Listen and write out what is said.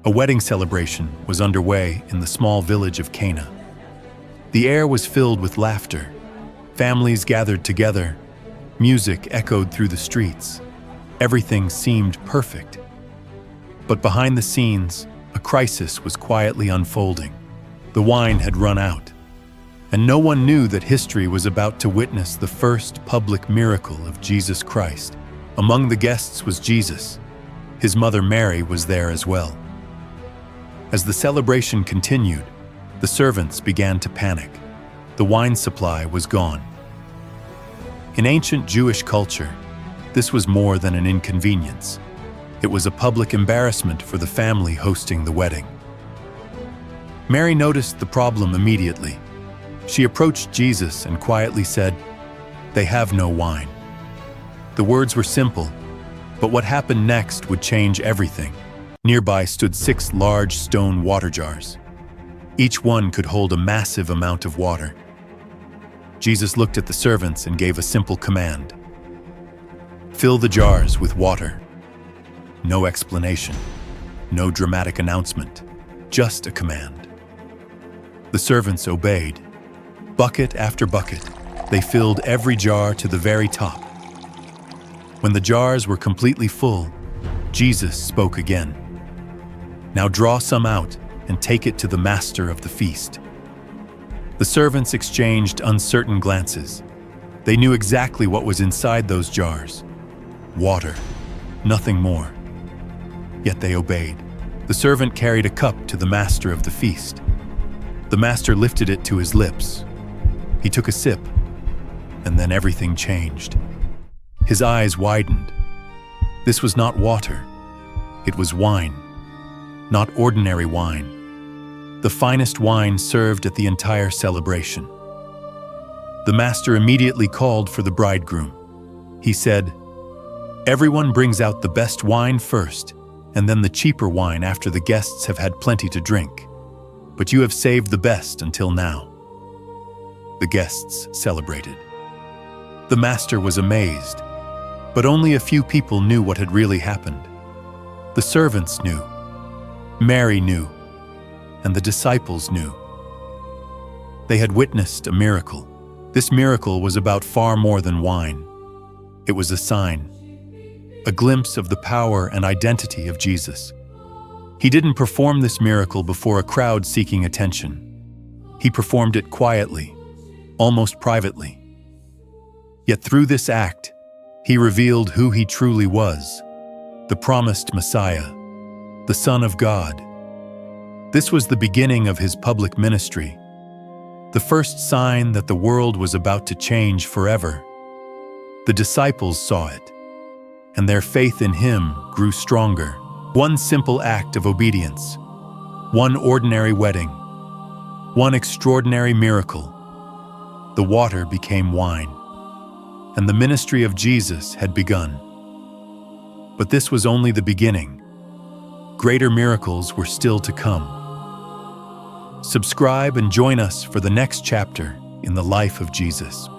A wedding celebration was underway in the small village of Cana. The air was filled with laughter. Families gathered together. Music echoed through the streets. Everything seemed perfect. But behind the scenes, a crisis was quietly unfolding. The wine had run out, and no one knew that history was about to witness the first public miracle of Jesus Christ. Among the guests was Jesus. His mother Mary was there as well. As the celebration continued, the servants began to panic. The wine supply was gone. In ancient Jewish culture, this was more than an inconvenience. It was a public embarrassment for the family hosting the wedding. Mary noticed the problem immediately. She approached Jesus and quietly said, "They have no wine." The words were simple, but what happened next would change everything. Nearby stood 6 large stone water jars. Each one could hold a massive amount of water. Jesus looked at the servants and gave a simple command. "Fill the jars with water." No explanation, no dramatic announcement, just a command. The servants obeyed. Bucket after bucket, they filled every jar to the very top. When the jars were completely full, Jesus spoke again. "Now draw some out and take it to the master of the feast." The servants exchanged uncertain glances. They knew exactly what was inside those jars. Water, nothing more. Yet they obeyed. The servant carried a cup to the master of the feast. The master lifted it to his lips. He took a sip, and then everything changed. His eyes widened. This was not water. It was wine. Not ordinary wine. The finest wine served at the entire celebration. The master immediately called for the bridegroom. He said, "Everyone brings out the best wine first, and then the cheaper wine after the guests have had plenty to drink. But you have saved the best until now." The guests celebrated. The master was amazed, but only a few people knew what had really happened. The servants knew, Mary knew, and the disciples knew. They had witnessed a miracle. This miracle was about far more than wine. It was a sign, a glimpse of the power and identity of Jesus. He didn't perform this miracle before a crowd seeking attention. He performed it quietly, almost privately. Yet through this act, he revealed who he truly was, the promised Messiah, the Son of God. This was the beginning of his public ministry, the first sign that the world was about to change forever. The disciples saw it, and their faith in him grew stronger. One simple act of obedience, one ordinary wedding, one extraordinary miracle. The water became wine, and the ministry of Jesus had begun. But this was only the beginning. Greater miracles were still to come. Subscribe and join us for the next chapter in the life of Jesus.